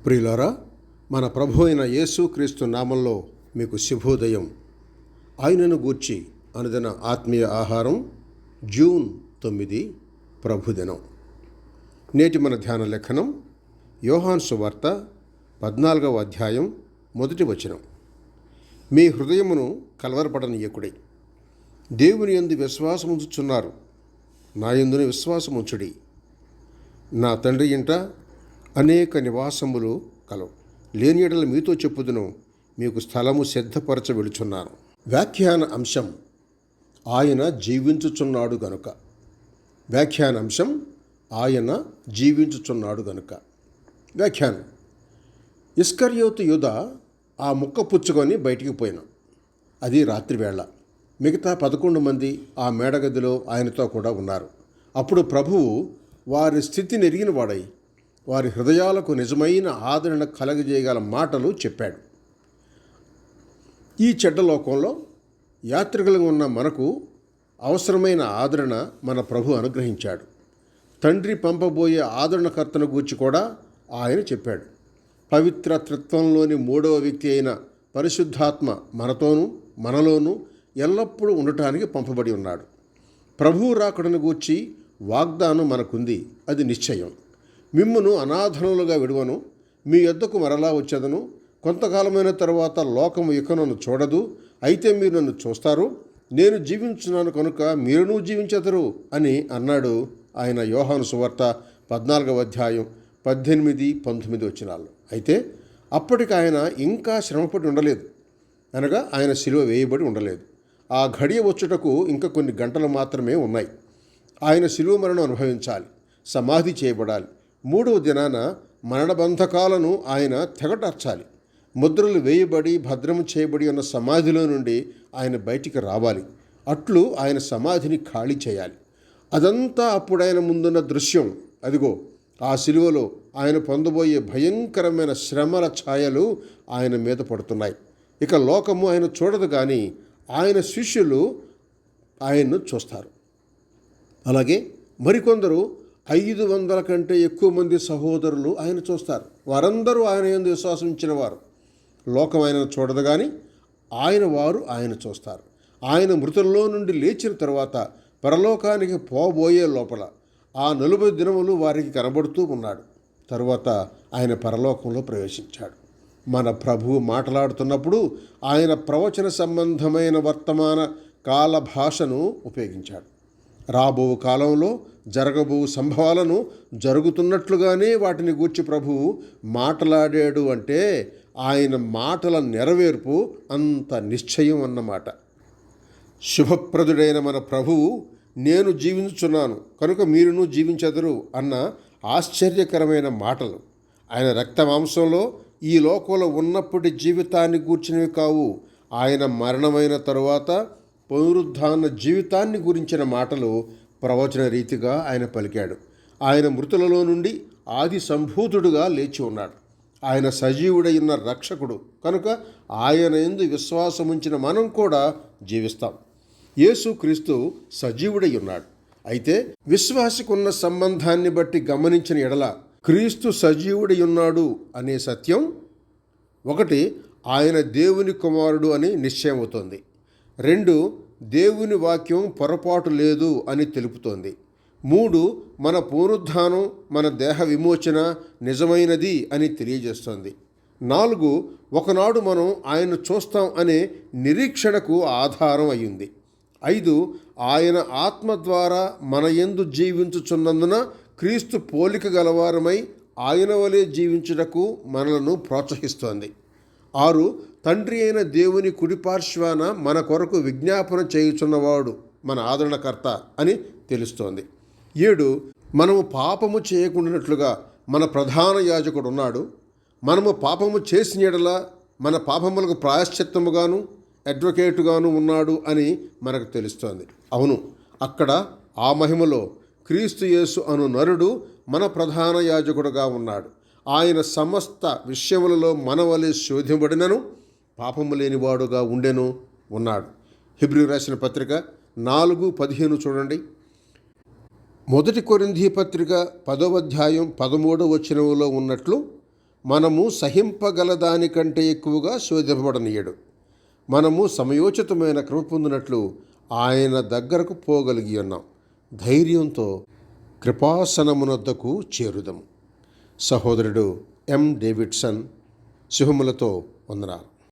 ప్రియులారా, మన ప్రభు అయిన యేసుక్రీస్తు నామంలో మీకు శుభోదయం. ఆయనను గూర్చి అనుదిన ఆత్మీయ ఆహారం జూన్ 9 ప్రభుదినం. నేటి మన ధ్యాన లేఖనం యోహాను సువార్త 14వ అధ్యాయం 1వ వచనం. మీ హృదయమును కలవరపడనీయకుడి, దేవుని యందు విశ్వాసముంచుచున్నారు, నా యందున విశ్వాసముంచుడి. నా తండ్రి ఇంట అనేక నివాసములు కలవు, లేని యెడల మీతో చెప్పుదును, మీకు స్థలము సిద్ధపరచ వెళుచున్నాను. వ్యాఖ్యాన అంశం ఆయన జీవించుచున్నాడు గనుక. వ్యాఖ్యాన అంశం ఆయన జీవించుచున్నాడు గనుక. వ్యాఖ్యానం: ఇస్కరియోతు యూద ఆ ముక్క పుచ్చుకొని బయటికి పోయిన. అది రాత్రివేళ. మిగతా 11 మంది ఆ మేడగదిలో ఆయనతో కూడా ఉన్నారు. అప్పుడు ప్రభువు వారి స్థితిని ఎరిగిన వాడై వారి హృదయాలకు నిజమైన ఆదరణ కలగజేయగల మాటలు చెప్పాడు. ఈ చెడ్డ లోకంలో యాత్రికులుగా ఉన్న మనకు అవసరమైన ఆదరణ మన ప్రభు అనుగ్రహించాడు. తండ్రి పంపబోయే ఆదరణకర్తను గూర్చి కూడా ఆయన చెప్పాడు. పవిత్ర త్రిత్వంలోని 3వ వ్యక్తి అయిన పరిశుద్ధాత్మ మనతోనూ మనలోనూ ఎల్లప్పుడూ ఉండటానికి పంపబడి ఉన్నాడు. ప్రభువు రాకడను గూర్చి వాగ్దానం మనకుంది, అది నిశ్చయం. మిమ్మును అనాథనులుగా విడువను, మీ యొద్దకు మరలా వచ్చేదను. కొంతకాలమైన తరువాత లోకము ఇక నన్ను చూడదు, అయితే మీరు నన్ను చూస్తారు. నేను జీవించున్నాను కనుక మీరును జీవించెదరు అని అన్నాడు ఆయన యోహాను సువార్త 14వ అధ్యాయం 18, 19 వచనాలు. అయితే అప్పటికి ఆయన ఇంకా శ్రమపడి ఉండలేదు, అనగా ఆయన శిలువ వేయబడి ఉండలేదు. ఆ ఘడియ వచ్చుటకు ఇంకా కొన్ని గంటలు మాత్రమే ఉన్నాయి. ఆయన శిలువ మరణం అనుభవించాలి, సమాధి చేయబడాలి. 3వ దినాన మరణబంధకాలను ఆయన తెగటర్చాలి. ముద్రలు వేయబడి భద్రము చేయబడి ఉన్న సమాధిలో నుండి ఆయన బయటికి రావాలి. అట్లు ఆయన సమాధిని ఖాళీ చేయాలి. అదంతా అప్పుడు ఆయన ముందున్న దృశ్యం. అదిగో, ఆ శిలువలో ఆయన పొందబోయే భయంకరమైన శ్రమల ఛాయలు ఆయన మీద పడుతున్నాయి. ఇక లోకము ఆయన చూడదు, కానీ ఆయన శిష్యులు ఆయన్ను చూస్తారు. అలాగే మరికొందరు 500 కంటే ఎక్కువ మంది సహోదరులు ఆయన చూస్తారు. వారందరూ ఆయన యందు విశ్వాసం ఉంచిన వారు. లోకం ఆయనను చూడదు, కానీ వారు ఆయన చూస్తారు. ఆయన మృతుల్లో నుండి లేచిన తర్వాత పరలోకానికి పోబోయే లోపల ఆ 40 దినములు వారికి కనబడుతూ ఉన్నాడు. తరువాత ఆయన పరలోకంలో ప్రవేశించాడు. మన ప్రభువు మాట్లాడుతున్నప్పుడు ఆయన ప్రవచన సంబంధమైన వర్తమాన కాల భాషను ఉపయోగించాడు. రాబో కాలంలో జరగబో సంభవాలను జరుగుతున్నట్లుగానే వాటిని గూర్చి ప్రభువు మాట్లాడాడు. అంటే ఆయన మాటల నెరవేర్పు అంత నిశ్చయం అన్నమాట. శుభప్రదుడైన మన ప్రభువు నేను జీవించుచున్నాను కనుక మీరును జీవించెదరు అన్న ఆశ్చర్యకరమైన మాటలు ఆయన రక్త మాంసంలో ఈ లోకంలో ఉన్నప్పటి జీవితాన్ని గూర్చినవి కావు. ఆయన మరణమైన తరువాత పునరుద్ధాన జీవితాన్ని గురించిన మాటలు ప్రవచన రీతిగా ఆయన పలికాడు. ఆయన మృతులలో నుండి ఆది సంభూతుడుగా లేచి ఉన్నాడు. ఆయన సజీవుడైన రక్షకుడు కనుక ఆయన యందు విశ్వాసముంచిన మనం కూడా జీవిస్తాం. యేసుక్రీస్తు సజీవుడై ఉన్నాడు. అయితే విశ్వాసికున్న సంబంధాన్ని బట్టి గమనించిన ఎడల క్రీస్తు సజీవుడై ఉన్నాడు అనే సత్యం 1, ఆయన దేవుని కుమారుడు అని నిశ్చయం అవుతోంది. 2, దేవుని వాక్యం పొరపాటు లేదు అని తెలుపుతోంది. 3, మన పునరుద్ధానం, మన దేహ విమోచన నిజమైనది అని తెలియజేస్తోంది. 4, ఒకనాడు మనం ఆయన చూస్తాం అనే నిరీక్షణకు ఆధారం అయ్యింది. 5, ఆయన ఆత్మ ద్వారా మన యందు జీవించుచున్నందున క్రీస్తు పోలిక గలవారమై ఆయన వలె జీవించుటకు మనలను ప్రోత్సహిస్తోంది. 6, తండ్రి అయిన దేవుని కుడిపార్శ్వాన మన కొరకు విజ్ఞాపన చేయుచున్నవాడు మన ఆదరణకర్త అని తెలుస్తోంది. 7, మనము పాపము చేయకుండానట్లుగా మన ప్రధాన యాజకుడు ఉన్నాడు. మనము పాపము చేసిన యెడల మన పాపములకు ప్రాయశ్చిత్తముగాను అడ్వకేటుగాను ఉన్నాడు అని మనకు తెలుస్తోంది. అవును, అక్కడ ఆ మహిమలో క్రీస్తు యేసు అను నరుడు మన ప్రధాన యాజకుడుగా ఉన్నాడు. ఆయన సమస్త విషయములలో మనవలే శోధింపబడినను పాపము లేనివాడుగా ఉండెను ఉన్నాడు. హెబ్రీ రాసిన పత్రిక 4:15 చూడండి. 1 కొరింథీ పత్రిక 10వ అధ్యాయం 13వ వచనంలో ఉన్నట్లు మనము సహింపగల దానికంటే ఎక్కువగా శోధింపబడనీయడు. మనము సమయోచితమైన కృప పొందినట్లు ఆయన దగ్గరకు పోగలిగి ఉన్నాం. ధైర్యంతో కృపాసనమునొద్దకు చేరుదము. సహోదరుడు ఎం. డేవిడ్సన్. శుభములతో వందనాలు.